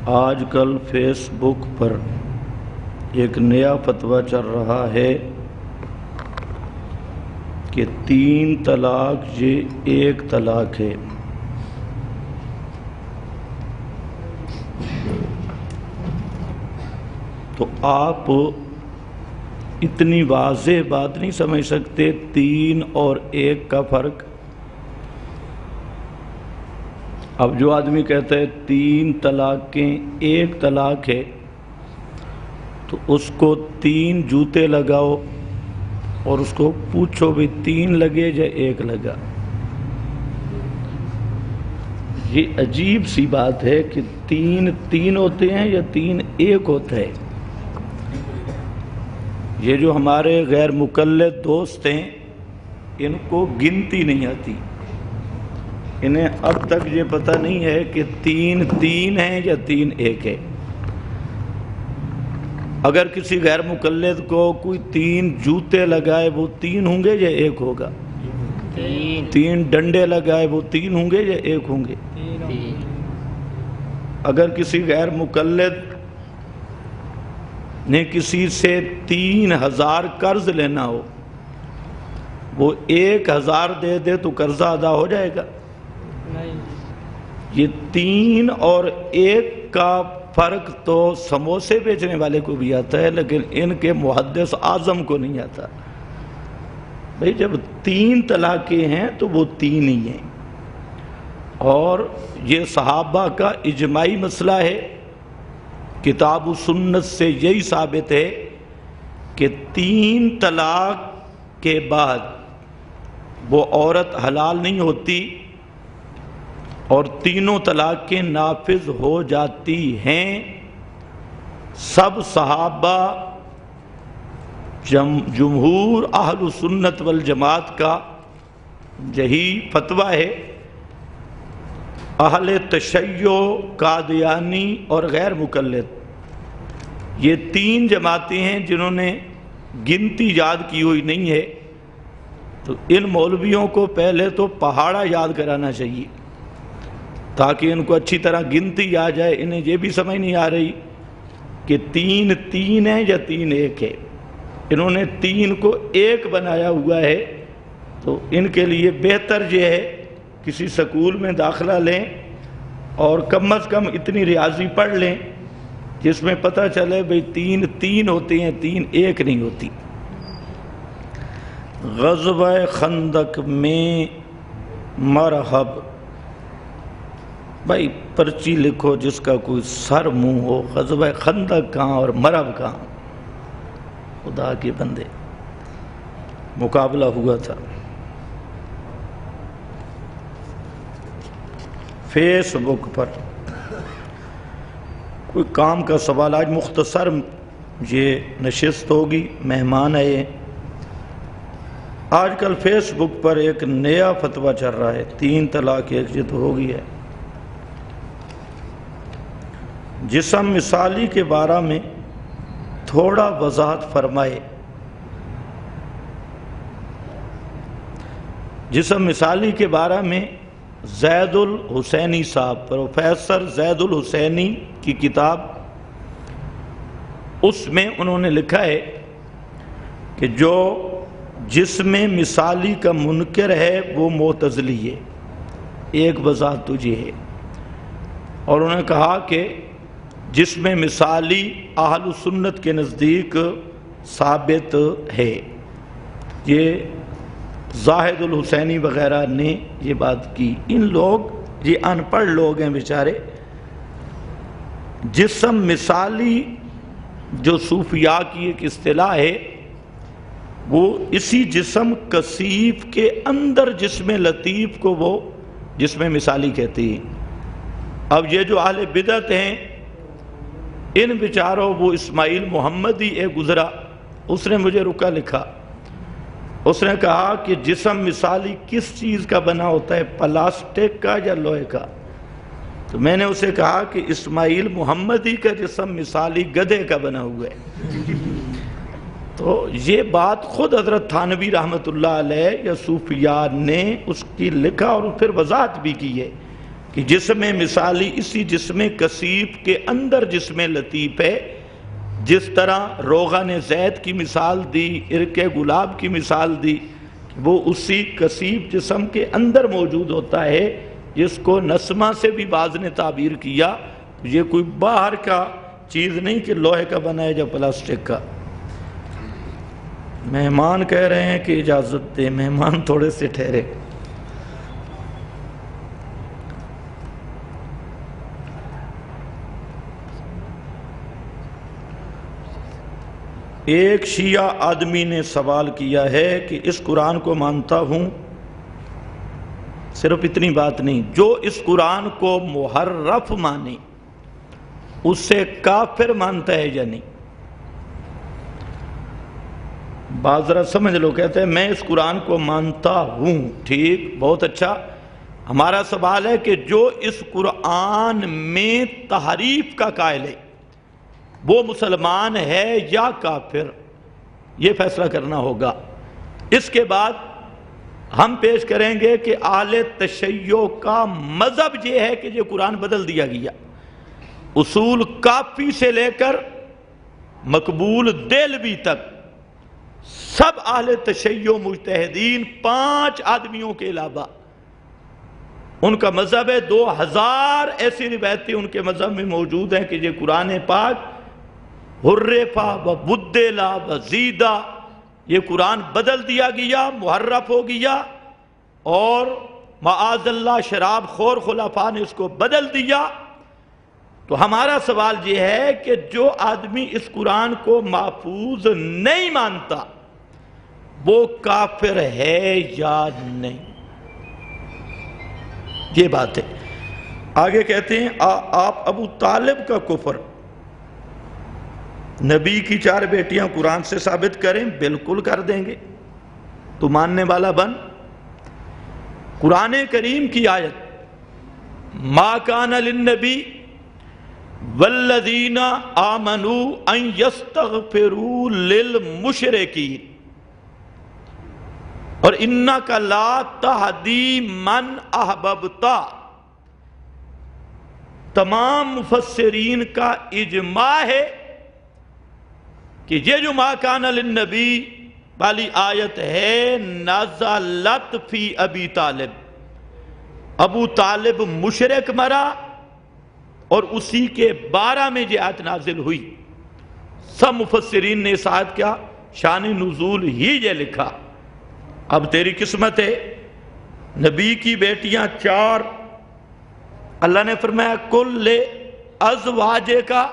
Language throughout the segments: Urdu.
آج کل فیس بک پر ایک نیا فتویٰ چل رہا ہے کہ 3 طلاق یہ 1 طلاق ہے۔ تو آپ اتنی واضح بات نہیں سمجھ سکتے 3 اور 1 کا فرق؟ اب جو آدمی کہتا ہے 3 طلاقیں 1 طلاق ہے تو اس کو 3 جوتے لگاؤ اور اس کو پوچھو بھی 3 لگے یا 1 لگا۔ یہ عجیب سی بات ہے کہ 3 ہوتے ہیں یا 3 1 ہوتا ہے۔ یہ جو ہمارے غیر مقلد دوست ہیں ان کو گنتی نہیں آتی، انہیں اب تک یہ پتہ نہیں ہے کہ 3 ہیں یا 3 1 ہے۔ اگر کسی غیر مقلد کو کوئی 3 جوتے لگائے وہ 3 ہوں گے یا 1 ہوگا؟ 3 ڈنڈے لگائے وہ 3 ہوں گے یا 1 ہوں گے؟ اگر کسی غیر مقلد نے کسی سے 3000 قرض لینا ہو وہ 1000 دے دے تو قرضہ ادا ہو جائے گا؟ یہ 3 اور 1 کا فرق تو سموسے بیچنے والے کو بھی آتا ہے لیکن ان کے محدث اعظم کو نہیں آتا۔ بھئی جب 3 طلاقیں ہیں تو وہ 3 ہی ہیں، اور یہ صحابہ کا اجماعی مسئلہ ہے۔ کتاب و سنت سے یہی ثابت ہے کہ 3 طلاق کے بعد وہ عورت حلال نہیں ہوتی اور تینوں طلاقیں نافذ ہو جاتی ہیں۔ سب صحابہ، جمہور اہل سنت والجماعت کا یہی فتویٰ ہے۔ اہل تشیع، قادیانی اور غیر مقلد یہ 3 جماعتیں ہیں جنہوں نے گنتی یاد کی ہوئی نہیں ہے۔ تو ان مولویوں کو پہلے تو پہاڑا یاد کرانا چاہیے تاکہ ان کو اچھی طرح گنتی آ جائے۔ انہیں یہ بھی سمجھ نہیں آ رہی کہ 3 ہے یا 3 1 ہے۔ انہوں نے 3 کو 1 بنایا ہوا ہے۔ تو ان کے لیے بہتر یہ ہے کسی سکول میں داخلہ لیں اور کم از کم اتنی ریاضی پڑھ لیں جس میں پتہ چلے بھئی 3 ہوتے ہیں، 3 1 نہیں ہوتی۔ غزوہ خندق میں مرحب، بھائی پرچی لکھو جس کا کوئی سر منہ ہو۔ غزوہ خندق کہاں اور مرحب کہاں؟ خدا کے بندے، مقابلہ ہوا تھا فیس بک پر، کوئی کام کا سوال۔ آج مختصر یہ نشست ہوگی، مہمان آئے۔ آج کل فیس بک پر ایک نیا فتویٰ چل رہا ہے 3 طلاق 1 یہ تو ہو گئی ہے۔ جسم مثالی کے بارے میں تھوڑا وضاحت فرمائے۔ جسم مثالی کے بارے میں زید الحسینی صاحب، پروفیسر زید الحسینی کی کتاب، اس میں انہوں نے لکھا ہے کہ جو جسم مثالی کا منکر ہے وہ معتزلی ہے۔ ایک وضاحت تو یہ ہے، اور انہوں نے کہا کہ جسم مثالی اہل سنت کے نزدیک ثابت ہے۔ یہ زاہد الحسینی وغیرہ نے یہ بات کی۔ ان لوگ یہ ان پڑھ لوگ ہیں بیچارے۔ جسم مثالی جو صوفیاء کی ایک اصطلاح ہے، وہ اسی جسم کثیف کے اندر جسم لطیف کو وہ جسم مثالی کہتے ہیں۔ اب یہ جو اہل بدعت ہیں ان بیچاروں، وہ اسماعیل محمدی ایک گزرا، اس نے مجھے رکا لکھا، اس نے کہا کہ جسم مثالی کس چیز کا بنا ہوتا ہے، پلاسٹک کا یا لوہے کا؟ تو میں نے اسے کہا کہ اسماعیل محمدی کا جسم مثالی گدھے کا بنا ہوا ہے۔ تو یہ بات خود حضرت تھانوی رحمۃ اللہ علیہ یا صوفیاء نے اس کی لکھا اور پھر وضاحت بھی کی ہے کہ جسم مثالی اسی جسم کثیف کے اندر جسم لطیف ہے. جس طرح روغن زید کی مثال دی، عرق گلاب کی مثال دی، وہ اسی کثیف جسم کے اندر موجود ہوتا ہے، جس کو نسمہ سے بھی بعض نے تعبیر کیا. یہ کوئی باہر کا چیز نہیں کہ لوہے کا بنا ہے یا پلاسٹک کا. مہمان کہہ رہے ہیں کہ اجازت دیں، مہمان تھوڑے سے ٹھہرے. ایک شیعہ آدمی نے سوال کیا ہے کہ اس قرآن کو مانتا ہوں، صرف اتنی بات نہیں، جو اس قرآن کو محرف مانے اسے کافر مانتا ہے یا نہیں؟ بعض ذرا سمجھ لو، کہتے ہیں میں اس قرآن کو مانتا ہوں. ٹھیک، بہت اچھا. ہمارا سوال ہے کہ جو اس قرآن میں تحریف کا قائل ہے وہ مسلمان ہے یا کافر، یہ فیصلہ کرنا ہوگا. اس کے بعد ہم پیش کریں گے کہ اہل تشیع کا مذہب یہ ہے کہ یہ قرآن بدل دیا گیا. اصول کافی سے لے کر مقبول دہلوی تک سب اہل تشیع مجتہدین 5 آدمیوں کے علاوہ ان کا مذہب ہے. 2000 ایسی روایتیں ان کے مذہب میں موجود ہیں کہ یہ قرآن پاک حرفا و بدلا و زیدہ، یہ قرآن بدل دیا گیا، محرف ہو گیا، اور معاذ اللہ شراب خور خلفاء نے اس کو بدل دیا. تو ہمارا سوال یہ ہے کہ جو آدمی اس قرآن کو محفوظ نہیں مانتا وہ کافر ہے یا نہیں؟ یہ بات ہے. آگے کہتے ہیں آپ ابو طالب کا کفر نبی کی 4 بیٹیاں قرآن سے ثابت کریں. بالکل کر دیں گے، تو ماننے والا بن. قرآن کریم کی آیت ما کان للنبی والذین آمنوا ان یستغفروا للمشرکین اور انک لا تہدی من احببت، تمام مفسرین کا اجماع ہے کہ یہ جو ما کان للنبی والی آیت ہے نزلت فی ابی طالب. ابو طالب مشرک مرا اور اسی کے 12 میں یہ آیت نازل ہوئی. سب مفسرین نے اس آیت کا شان نزول ہی یہ لکھا. اب تیری قسمت ہے، نبی کی بیٹیاں 4، اللہ نے فرمایا کل ازواجے کا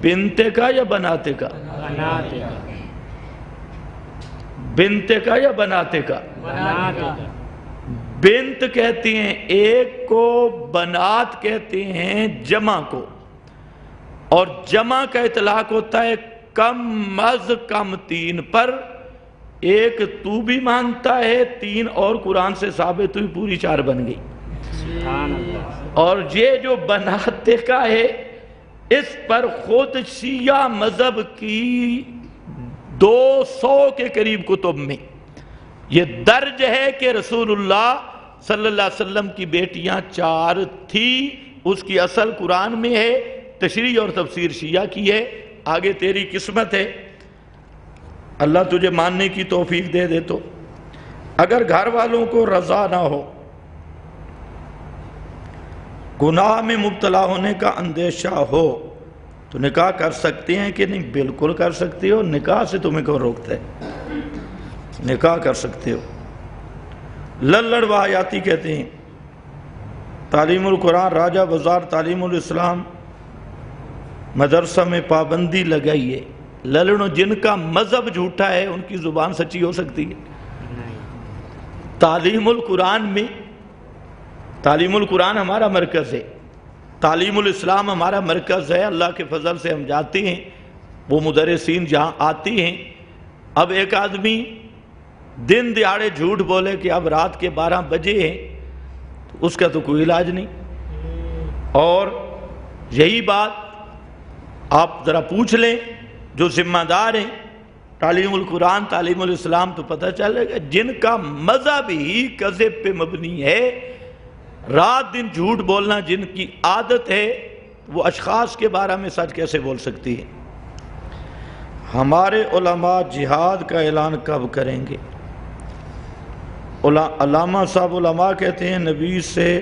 بنتے کا یا بناتے کا، بنتے کا یا بناتے کا، بنت کہتی ہیں ایک کو، بنات کہتے ہیں جمع کو. اور جمع کا اطلاق ہوتا ہے کم از کم 3 پر. ایک تو بھی مانتا ہے، 3 اور قرآن سے ثابت ہوئی، پوری 4 بن گئی. اور یہ جو بناتے کا ہے اس پر خود شیعہ مذہب کی 200 کے قریب کتب میں یہ درج ہے کہ رسول اللہ صلی اللہ علیہ وسلم کی بیٹیاں 4 تھی. اس کی اصل قرآن میں ہے، تشریح اور تفسیر شیعہ کی ہے. آگے تیری قسمت ہے، اللہ تجھے ماننے کی توفیق دے دے. تو اگر گھر والوں کو رضا نہ ہو، گناہ میں مبتلا ہونے کا اندیشہ ہو، تو نکاح کر سکتے ہیں کہ نہیں؟ بالکل کر سکتے ہو. نکاح سے تمہیں کون روکتا ہے؟ نکاح کر سکتے ہو. للڑ و حیاتی کہتے ہیں تعلیم القرآن راجہ بازار تعلیم الاسلام مدرسہ میں پابندی لگائی ہے. للڑوں جن کا مذہب جھوٹا ہے ان کی زبان سچی ہو سکتی ہے؟ تعلیم القرآن میں، تعلیم القرآن ہمارا مرکز ہے، تعلیم الاسلام ہمارا مرکز ہے. اللہ کے فضل سے ہم جاتے ہیں، وہ مدرسین جہاں آتی ہیں. اب ایک آدمی دن دیہڑے جھوٹ بولے کہ اب رات کے 12 بجے ہیں، تو اس کا تو کوئی علاج نہیں. اور یہی بات آپ ذرا پوچھ لیں جو ذمہ دار ہیں تعلیم القرآن تعلیم الاسلام، تو پتہ چلے گا جن کا مذہب ہی کذب پہ مبنی ہے رات دن جھوٹ بولنا جن کی عادت ہے وہ اشخاص کے بارے میں سچ کیسے بول سکتی ہے؟ ہمارے علماء جہاد کا اعلان کب کریں گے؟ علامہ صاحب علماء کہتے ہیں نبی سے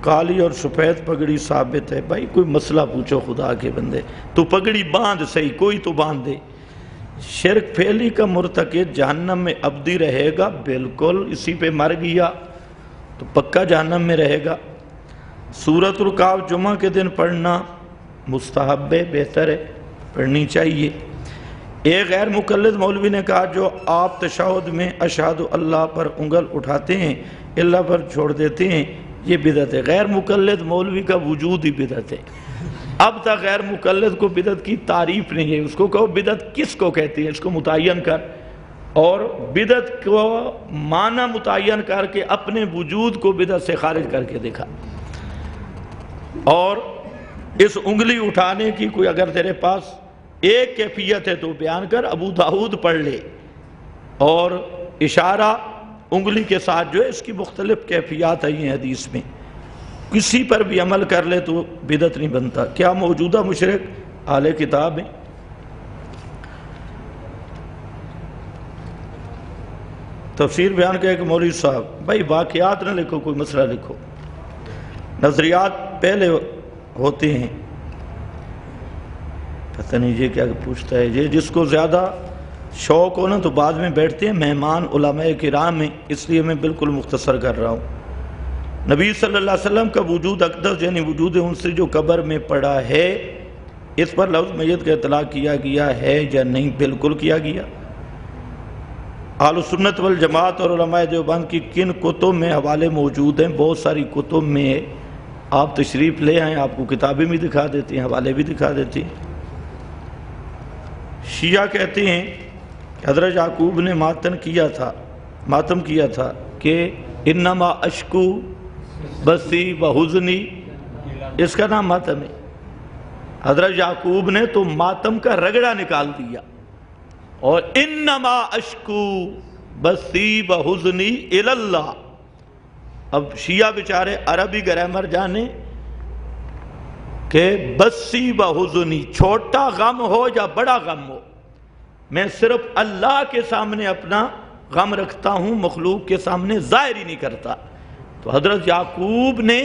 کالی اور سفید پگڑی ثابت ہے۔ بھائی کوئی مسئلہ پوچھو خدا کے بندے، تو پگڑی باندھ صحیح، کوئی تو باندھ دے۔ شرک پھیلی کا مرتکب جہنم میں ابدی رہے گا، بالکل اسی پہ مر گیا تو پکا جہنم میں رہے گا۔ سورۃ الکہف جمعہ کے دن پڑھنا مستحب ہے، بہتر ہے، پڑھنی چاہیے۔ ایک غیر مقلد مولوی نے کہا جو آپ تشہد میں اشہد اللہ پر انگل اٹھاتے ہیں، اللہ پر چھوڑ دیتے ہیں، یہ بدعت ہے۔ غیر مقلد مولوی کا وجود ہی بدعت ہے۔ اب تک غیر مقلد کو بدعت کی تعریف نہیں ہے، اس کو کہو بدعت کس کو کہتی ہے، اس کو متعین کر، اور بدعت کو معنی متعین کر کے اپنے وجود کو بدعت سے خارج کر کے دکھا۔ اور اس انگلی اٹھانے کی کوئی اگر تیرے پاس ایک کیفیت ہے تو بیان کر، ابو داؤد پڑھ لے، اور اشارہ انگلی کے ساتھ جو ہے اس کی مختلف کیفیات آئی ہیں حدیث میں، کسی پر بھی عمل کر لے تو بدعت نہیں بنتا۔ کیا موجودہ مشرک اہل کتاب ہیں؟ تفسیر بیان کیا کہ مولوی صاحب بھائی واقعات نہ لکھو، کوئی مسئلہ لکھو، نظریات پہلے ہوتے ہیں۔ پتہ نہیں یہ کیا پوچھتا ہے، یہ جس کو زیادہ شوق ہو نا تو بعد میں بیٹھتے ہیں، مہمان علماء کرام ہیں، اس لیے میں بالکل مختصر کر رہا ہوں۔ نبی صلی اللہ علیہ وسلم کا وجود اقدس یعنی وجود ان سے جو قبر میں پڑا ہے، اس پر لفظ میت کا اطلاق کیا گیا ہے یا نہیں؟ بالکل کیا گیا۔ اہل سنت والجماعت اور علماء دیوبند کی کن کتب میں حوالے موجود ہیں؟ بہت ساری کتب میں، آپ تشریف لے آئیں، آپ کو کتابیں بھی دکھا دیتی ہیں، حوالے بھی دکھا دیتی ہیں۔ شیعہ کہتے ہیں حضرت یعقوب نے ماتم کیا تھا کہ انما اشکو بسی و حزنی، اس کا نام ماتم ہے۔ حضرت یعقوب نے تو ماتم کا رگڑا نکال دیا، اور انما اشکو بسی و حزنی اللہ۔ اب شیعہ بیچارے عربی گرامر جانے کہ بسی و حزنی، چھوٹا غم ہو یا بڑا غم ہو، میں صرف اللہ کے سامنے اپنا غم رکھتا ہوں، مخلوق کے سامنے ظاہر ہی نہیں کرتا۔ تو حضرت یعقوب نے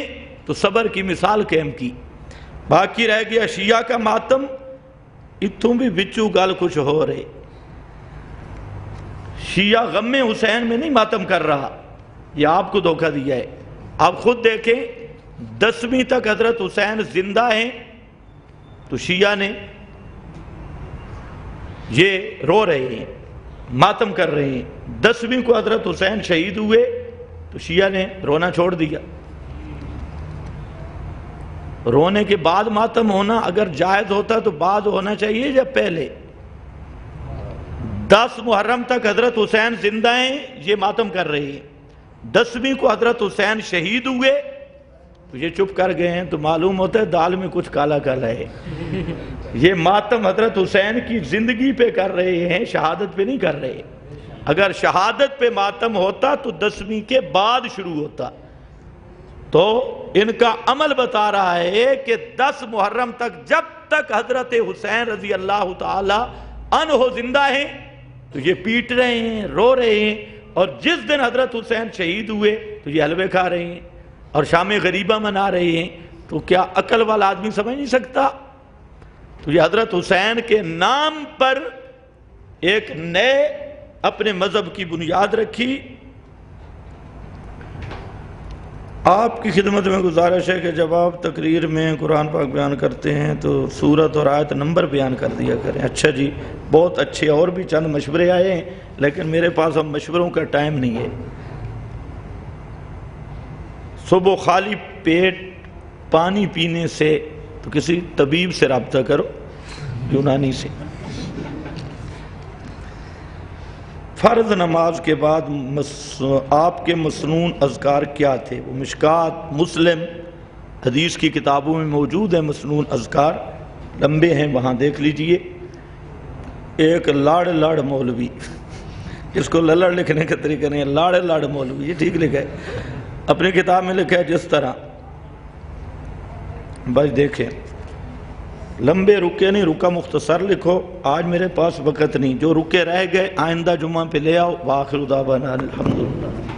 تو صبر کی مثال قائم کی۔ باقی رہ گیا شیعہ کا ماتم، اتوں بھی بچو گل کچھ ہو رہے۔ شیعہ غم حسین میں نہیں ماتم کر رہا، یہ آپ کو دھوکہ دیا ہے۔ آپ خود دیکھیں 10ویں تک حضرت حسین زندہ ہیں تو شیعہ نے یہ رو رہے ہیں، ماتم کر رہے ہیں۔ 10ویں کو حضرت حسین شہید ہوئے تو شیعہ نے رونا چھوڑ دیا۔ رونے کے بعد ماتم ہونا اگر جائز ہوتا تو بعد ہونا چاہیے یا پہلے؟ 10 محرم تک حضرت حسین زندہ ہیں، یہ ماتم کر رہے ہیں۔ 10ویں کو حضرت حسین شہید ہوئے تو یہ چپ کر گئے ہیں، تو معلوم ہوتا ہے دال میں کچھ کالا کالا ہے۔ یہ ماتم حضرت حسین کی زندگی پہ کر رہے ہیں، شہادت پہ نہیں کر رہے۔ اگر شہادت پہ ماتم ہوتا تو 10ویں کے بعد شروع ہوتا۔ تو ان کا عمل بتا رہا ہے کہ 10 محرم تک جب تک حضرت حسین رضی اللہ تعالی عنہ زندہ ہیں تو یہ پیٹ رہے ہیں، رو رہے ہیں، اور جس دن حضرت حسین شہید ہوئے تو یہ حلوے کھا رہے ہیں اور شام غریبہ منا رہے ہیں۔ تو کیا عقل والا آدمی سمجھ نہیں سکتا؟ تو یہ حضرت حسین کے نام پر ایک نئے اپنے مذہب کی بنیاد رکھی۔ آپ کی خدمت میں گزارش ہے کہ جب آپ تقریر میں قرآن پاک بیان کرتے ہیں تو سورت اور آیت نمبر بیان کر دیا کریں۔ اچھا جی، بہت اچھے، اور بھی چند مشورے آئے ہیں لیکن میرے پاس اب مشوروں کا ٹائم نہیں ہے۔ صبح خالی پیٹ پانی پینے سے تو کسی طبیب سے رابطہ کرو، یونانی سے۔ فرض نماز کے بعد آپ کے مسنون اذکار کیا تھے؟ وہ مشکات، مسلم، حدیث کی کتابوں میں موجود ہیں مسنون اذکار، لمبے ہیں، وہاں دیکھ لیجئے۔ ایک لاڑ مولوی، اس کو للڑ لکھنے کا طریقہ نہیں ہے، لاڑ مولوی، یہ ٹھیک لکھا ہے۔ اپنی کتاب میں لکھا ہے جس طرح، بس دیکھیں لمبے رکے نہیں، رکا مختصر لکھو، آج میرے پاس وقت نہیں، جو رکے رہ گئے آئندہ جمعہ پہ لے آؤ۔ وآخر دعوانا الحمدللہ۔